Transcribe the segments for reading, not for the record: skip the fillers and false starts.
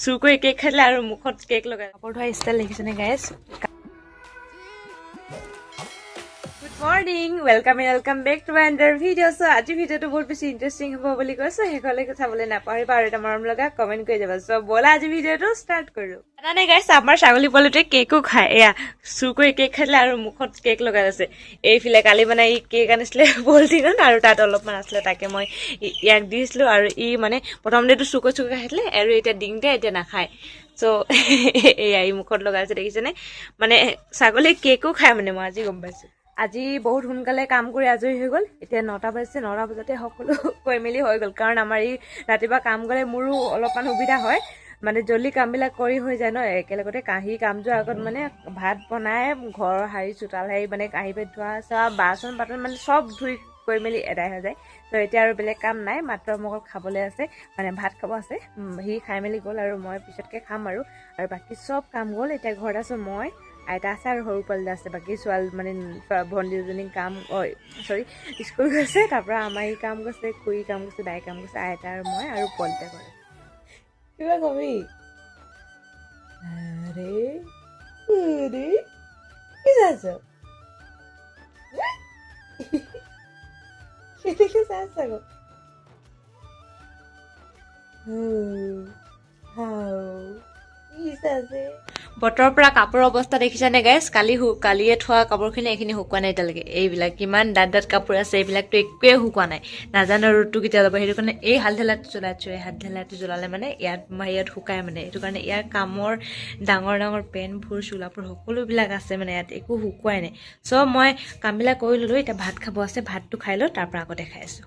চুৰ কৰি কেক খাইছিলে আৰু মুখত কেক লগাই কাপোৰ ধোৱা ষ্টাইল দেখিছেনে guys morning welcome back to my another video' so' আজি ভিডিঅ'টো বহুত বেছি ইণ্টাৰেষ্টিং হ'ব বুলি কৈছোঁ শেষলৈকে চাবলৈ নাপাহৰিবা আৰু এটা মৰম লগা কমেণ্ট কৰি যাবা চ' ব'লা আজি ভিডিঅ'টো ষ্টাৰ্ট কৰোঁ জানানে গাইছ আমাৰ ছাগলী পোৱালিটোৱে কেকো খায় এয়া চুৰ কৰি কেক খাইছিলে আৰু মুখত কেক লগাই আছে এইফালে কালি মানে ই কেক আনিছিলে পলিথিনত আৰু তাত অলপমান আছিলে তাকে মই ইয়াক দিছিলোঁ আৰু ই মানে প্ৰথমতেতো চুৰ কৰি খাইছিলে আৰু এতিয়া ডিঙতে এতিয়া নাখায় চ' এয়া ই মুখত লগাইছে দেখিছেনে মানে ছাগলী কেকো খায় মানে মই আজি গম পাইছোঁ আজি বহুত সোনকালে কাম কৰি আজৰি হৈ গ'ল এতিয়া 9টা বাজিছে 9টা বজাতে সকলো কৈ মেলি হৈ গ'ল কাৰণ আমাৰ এই ৰাতিপুৱা কাম গ'লে মোৰো অলপমান সুবিধা হয় মানে জল্দি কামবিলাক কৰি হৈ যায় ন একেলগতে কাঁহী কাম যোৱাৰ আগত মানে ভাত বনাই ঘৰৰ সাৰি চোতাল সাৰি মানে কাঁহী পেট ধোৱা চোৱা বাচন বাতন মানে চব ধুই কৰি মেলি এদাই হৈ যায় ত' এতিয়া আৰু বেলেগ কাম নাই মাত্ৰ মোক খাবলৈ আছে মানে ভাত খাব আছে সি খাই মেলি গ'ল আৰু মই পিছতকৈ খাম আৰু বাকী চব কাম গ'ল এতিয়া ঘৰত আছোঁ মই আইতা আছে আৰু সৰু পোৱালি আছে বাকী ছোৱালী মানে ভণ্টি দুজনী কাম চৰি স্কুল গৈছে তাৰপৰা আমাৰ ই কাম গৈছে খুৰী কাম গৈছে দাই কাম গৈছে আইতা আৰু মই আৰু পোৱালিতে কৰে কিবা কবি কি চাইছ সেনেকে চাইছ আকৌ কি চাইছে বতৰৰ পৰা কাপোৰৰ অৱস্থা দেখিছানে গাইছ কালিয়ে থোৱা কাপোৰখিনি এইখিনি শুকোৱা নাই এতিয়ালৈকে এইবিলাক কিমান দাঁত কাপোৰ আছে এইবিলাকতো একোৱে শুকোৱা নাই নাজানো ৰ'দটো কেতিয়া যাব সেইটো কাৰণে এই হাল ঢেলাটো জ্বলাইছোঁ এই হাত ঢেলাটো জ্বলালে মানে ইয়াত শুকায় মানে সেইটো কাৰণে ইয়াৰ কামৰ ডাঙৰ পেণ্টবোৰ চোলাবোৰ সকলোবিলাক আছে মানে ইয়াত একো শুকুৱাই নাই চ' মই কামবিলাক কৰি ল'লোঁ এতিয়া ভাত খাব আছে ভাতটো খাই লওঁ তাৰপৰা আকৌ দেখাই আছোঁ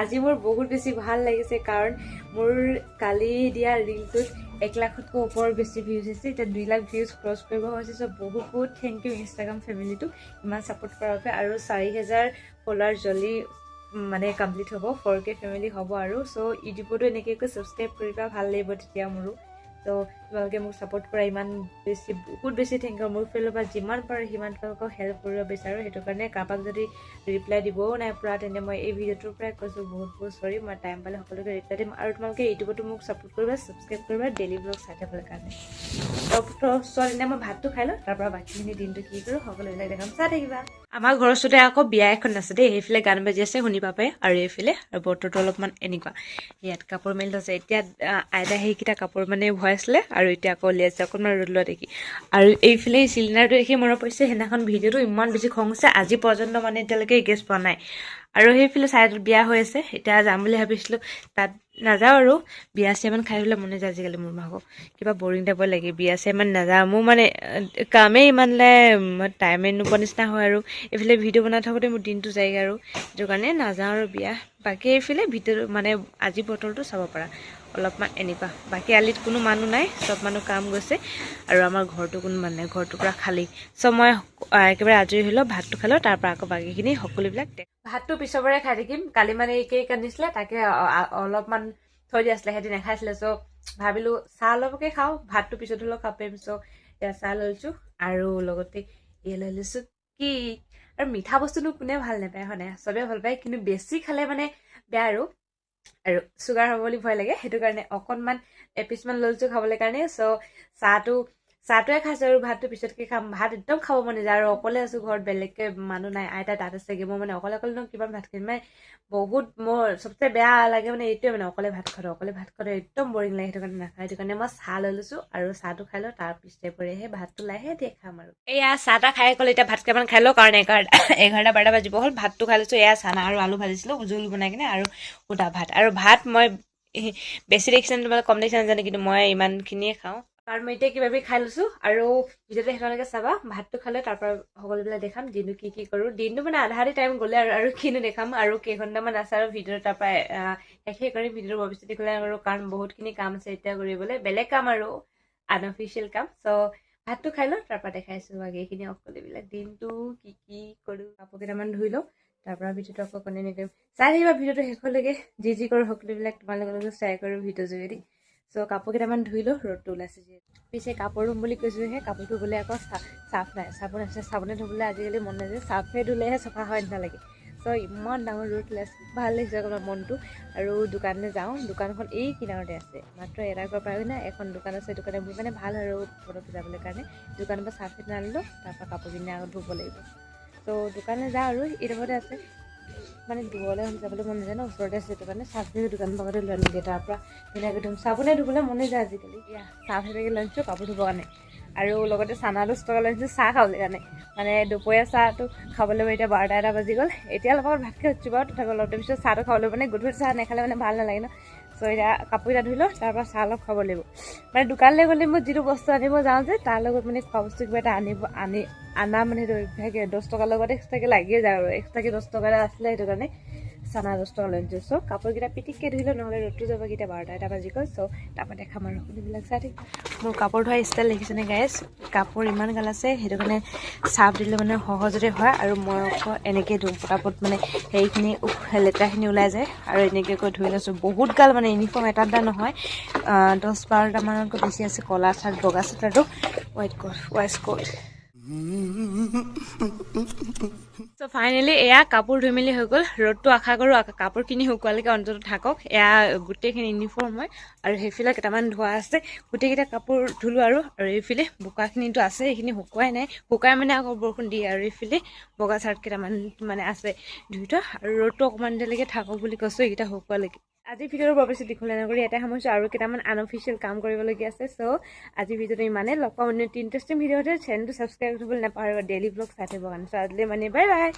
আজি মোৰ বহুত বেছি ভাল লাগিছে কাৰণ মোৰ কালি দিয়া ৰিলটোত 1 লাখতকৈ ওপৰত বেছি ভিউজ হৈছে এতিয়া 2 লাখ ভিউজ ক্ৰছ কৰিব হৈছে চ' বহুত থেংক ইউ ইনষ্টাগ্ৰাম ফেমিলিটোক ইমান ছাপোৰ্ট কৰাৰ বাবে আৰু 4000 ফলোৱাৰ জল্দি মানে কমপ্লিট হ'ব 4K ফেমিলি হ'ব আৰু চ' ইউটিউবতো এনেকৈ ছাবস্ক্ৰাইব কৰিবা ভাল লাগিব তেতিয়া মোৰো ত' তোমালোকে মোক ছাপোৰ্ট কৰা ইমান বহুত বেছি থেংক ইউ মোৰ ফালৰ পৰা যিমান পাৰোঁ সিমান তোমালোকক হেল্প কৰিব বিচাৰোঁ সেইটো কাৰণে কাৰোবাক যদি ৰিপ্লাই দিবও নাই পৰা তেন্তে মই এই ভিডিঅ'টোৰ পৰাই কৈছোঁ বহুত চৰি মই টাইম পালে সকলোকে ৰিপ্লাই দিম আৰু তোমালোকে ইউটিউবতো মোক ছাপোৰ্ট কৰিবা ছাবস্ক্ৰাইব কৰিবা ডেইলি ব্লগ চাই থাকবলৈ কাৰণে তেন্তে মই ভাতটো খাই লওঁ তাৰপৰা বাকীখিনি দিনটো কি কৰোঁ সকলোবিলাক দেখাম চাই থাকিবা আমাৰ ঘৰৰ ওচৰতে আকৌ বিয়া এখন আছে দেই সেইফালে গান বাজি আছে শুনি পাবে আৰু এইফালে আৰু বতৰটো অলপমান এনেকুৱা ইয়াত কাপোৰ মেলি থৈছে এতিয়া আইতা সেইকেইটা কাপোৰ মানে ভৰাইছিলে আৰু এতিয়া আকৌ উলিয়াইছে অকণমান ৰ'দ লোৱা দেখি আৰু এইফালে চিলিণ্ডাৰটো দেখি মনত পৰিছে সেইদিনাখন ভিডিঅ'টো ইমান বেছি খং হৈছে আজি পৰ্যন্ত মানে এতিয়ালৈকে গেছ পোৱা নাই আৰু সেইফালে ছাইডত বিয়া হৈ আছে এতিয়া যাম বুলি ভাবিছিলোঁ তাত নাযাওঁ আৰু বিয়া চিয়ামান খাই পেলাই মনে যায় আজিকালি মোৰ ভাগৰ কিবা বৰিং টাইপৰ লাগে বিয়া চিয়ামান নাযাওঁ মোৰ মানে কামেই ইমান টাইমে নোপোৱা নিচিনা হয় আৰু এইফালে ভিডিঅ' বনাই থাকোঁতে মোৰ দিনটো যায়গৈ আৰু সেইটো কাৰণে নাযাওঁ আৰু বিয়া বাকী এইফালে ভিডিঅ' মানে আজি বতৰটো চাব পাৰা অলপমান এনেকুৱা বাকী আলিত কোনো মানুহ নাই চব মানুহ কাম গৈছে আৰু আমাৰ ঘৰটো কোনো মানুহ নাই ঘৰটো পূৰা খালী চ' মই একেবাৰে আজৰি হৈ লওঁ ভাতটো খালোঁ তাৰপৰা আকৌ বাকীখিনি সকলোবিলাক ভাতটো পিছৰবাৰে খাই থাকিম কালি মানে এই কেক আনিছিলে তাকে অলপমান থৈ দিয়া আছিলে সিহঁতি নাখাইছিলে চ' ভাবিলোঁ চাহ অলপকে খাওঁ ভাতটো পিছত হ'লেও খাব পাৰিম চ' এতিয়া চাহ লৈছোঁ আৰু লগতে লৈ লৈছোঁ কি আৰু মিঠা বস্তুনো কোনে ভাল নাপায় হয় নাই চবেই ভাল পায় কিন্তু বেছি খালে মানে বেয়া আৰু চুগাৰ হ'ব বুলি ভয় লাগে সেইটো কাৰণে অকণমান এপিচমান লৈছোঁ খাবলৈ কাৰণে চ' চাহটোৱে খাইছোঁ আৰু ভাতটো পিছতকৈ খাম ভাত একদম খাব মন নাযায় আৰু অকলে আছোঁ ঘৰত বেলেগকৈ মানুহ নাই আইতা তাত আছেগৈ মই মানে অকলে কিমান ভাত খাম মানে বহুত মোৰ চবচে বেয়া লাগে মানে এইটোৱে মানে অকলে ভাত খাওঁতে একদম বৰিং লাগে সেইটো কাৰণে নাখায় সেইটো কাৰণে মই চাহ লৈ লৈছোঁ আৰু চাহটো খাই লওঁ তাৰ পিছতে পৰিহে ভাতটো লাহে দিয়ে খাম আৰু এয়া চাহ তাহ খাই গ'ল এতিয়া ভাত কেইটামান খাই লওঁ কাৰণ 11-12 বাজিব হ'ল ভাতটো খাই লৈছোঁ এয়া চানা আৰু আলু ভাজিছিলোঁ জোল বনাই কিনে আৰু সুদা ভাত আৰু ভাত মই বেছি দেখিছেনে তোমালোকে কম দেখিছে নাজানো কিন্তু মই ইমানখিনিয়ে খাওঁ কাৰণ মই এতিয়া কিবা খাই লৈছোঁ আৰু ভিডিঅ'টো শেষলৈকে চাবা ভাতটো খালে তাৰপৰা সকলোবিলাক দেখাম দিনটো কি কৰোঁ দিনটো মানে আধা টাইম গ'লে আৰু কিনো দেখাম আৰু কেইঘণ্টামান আছে আৰু ভিডিঅ'টো তাৰপৰা শেষে কৰি ভিডিঅ'টো ভৱিষ্যতে খোলা কৰোঁ কাৰণ বহুতখিনি কাম আছে এতিয়া কৰিবলৈ বেলেগ কাম আৰু আনঅফিচিয়েল কাম চ' ভাতটো খাই লওঁ তাৰপৰা দেখাইছোঁ বাকীখিনি সকলোবিলাক দিনটো কি কৰোঁ কাপোৰ কেইটামান ধুই লওঁ তাৰপৰা ভিডিঅ'টো আকৌ কণ্টিনিউ কৰিম চাই থাকিবা ভিডিঅ'টো শেষলৈকে যি কৰোঁ সকলোবিলাক তোমালোকৰ লগত শ্বেয়াৰ কৰোঁ ভিডিঅ' যোগেদি চ' কাপোৰ কেইটামান ধুই লওঁ ৰ'দটো ওলাইছে যিহেতু পিছে কাপোৰ ধুম বুলি কৈছোঁহে কাপোৰ ধুবলৈ আকৌ চাফ নাই চাবোন আছে চাবোনে ধুবলৈ আজিকালি মন নাযায় চাফে ধুলেহে চাফা হয় নিচিনা লাগে চ' ইমান ডাঙৰ ৰ'দ ওলাইছে ভাল লাগিছে অকণমান মনটো আৰু দোকানলৈ যাওঁ দোকানখন এই কিনাৰতে আছে মাত্ৰ এটা ঘৰ পাই না এখন দোকান আছে দোকানে মোৰ মানে ভাল আৰু ফটো যাবলৈ কাৰণে দোকানৰ পৰা চাৰ্ফ এটা আনিলোঁ তাৰপৰা কাপোৰ কিনি আগত ধুব লাগিব ত' দোকানলৈ যাওঁ আৰু এইডোখৰতে আছে মানে দূৰলৈ যাবলৈ মন নাযায় ন ওচৰতে আছে সেইটো কাৰণে চাৰ্ফ দোকানৰ পৰাতে লৈ আনিলোঁ তাৰপৰা ধুনীয়াকৈ ধুম চাবোনে ধুবলৈ মনে যায় আজিকালি চাৰ্ফ এনেকৈ লৈ আনিছোঁ কাপোৰ ধুবৰ কাৰণে আৰু লগতে চানা 10 টকা লৈ আনিছোঁ চাহ খাবলৈ কাৰণে মানে দুপৰীয়া চাহটো খাবলৈ এতিয়া 12টা বাজি গ'ল এতিয়া লগত ভাত খাই উঠিছোঁ বাৰু তথাপি অলপ দেৰি পিছত চাহটো খাবলৈ মানে গধূলি চাহ নাখালে মানে ভাল নালাগে ন চ' এতিয়া কাপোৰ এটা ধুই লওঁ তাৰপৰা চাহ অলপ খাব লাগিব মানে দোকানলৈ গ'লে মই যিটো বস্তু আনিব যাওঁ যে তাৰ লগত মানে খোৱা বস্তু কিবা এটা আনা মানে সেইটো 10 টকাৰ লগত এক্সট্ৰাকৈ লাগিয়ে যায় আৰু এক্সট্ৰাকৈ 10 টকা এটা আছিলে সেইটো কাৰণে চানা 10 টকা লৈ আনিছোঁ চ' কাপোৰকেইটা পিটিককৈ ধুই লওঁ নহ'লে ৰ'দটো যাব কেতিয়া 12টা বাজি গ'ল চ' তাৰপৰা দেখাম আৰু এইবিলাক চাই থাকিম মোৰ কাপোৰ ধোৱা ষ্টাইল দেখিছেনে গাইজ কাপোৰ ইমান গাল আছে সেইটো কাৰণে চাৰ্ফ দিলে মানে সহজতে হয় আৰু মই আকৌ এনেকৈ ধুওঁ পটাপট মানে সেইখিনি লেতেৰাখিনি ওলাই যায় আৰু এনেকৈ কৈ ধুই লৈছোঁ বহুত গাল মানে ইউনিফৰ্ম এটা নহয় 10-12টামানতকৈ বেছি আছে ক'লা চাৰ্ট বগা চাৰ্ট আৰু ৱাইট কোট চ' ফাইনেলি এয়া কাপোৰ ধুই মেলি হৈ গ'ল ৰ'দটো আশা কৰোঁ কাপোৰখিনি শুকোৱালৈকে অন্ততঃ থাকক এয়া গোটেইখিনি ইউনিফৰ্ম হয় আৰু সেইফালে কেইটামান ধোৱা আছে গোটেইকেইটা কাপোৰ ধুলোঁ আৰু এইফালে বোকাখিনিতো আছে সেইখিনি শুকুৱাই নাই শুকাই মানে আকৌ বৰষুণ দিয়ে আৰু এইফালে বগা চাৰ্ট কেইটামান মানে আছে ধুই থোৱা আৰু ৰ'দটো অকণমান দেৰিলৈকে থাকক বুলি কৈছোঁ এইকেইটা শুকুৱালৈকে আজিৰ ভিডিঅ'টো বৰ বেছি দীঘলীয়া নকৰি এটাই সামৰিছোঁ আৰু কেইটামান আনঅফিচিয়েল কাম কৰিবলগীয়া আছে চ' আজিৰ ভিডিঅ'টো ইমানেই লগ পাম ইণ্টাৰেষ্টিং ভিডিঅ'তে চেনেলটো ছাবস্ক্ৰাইব কৰিবলৈ নাপাহৰিব ডেইলি ব্লগ চাই থাকিবৰ কাৰণে চ' আজিলৈ মানে বাই বাই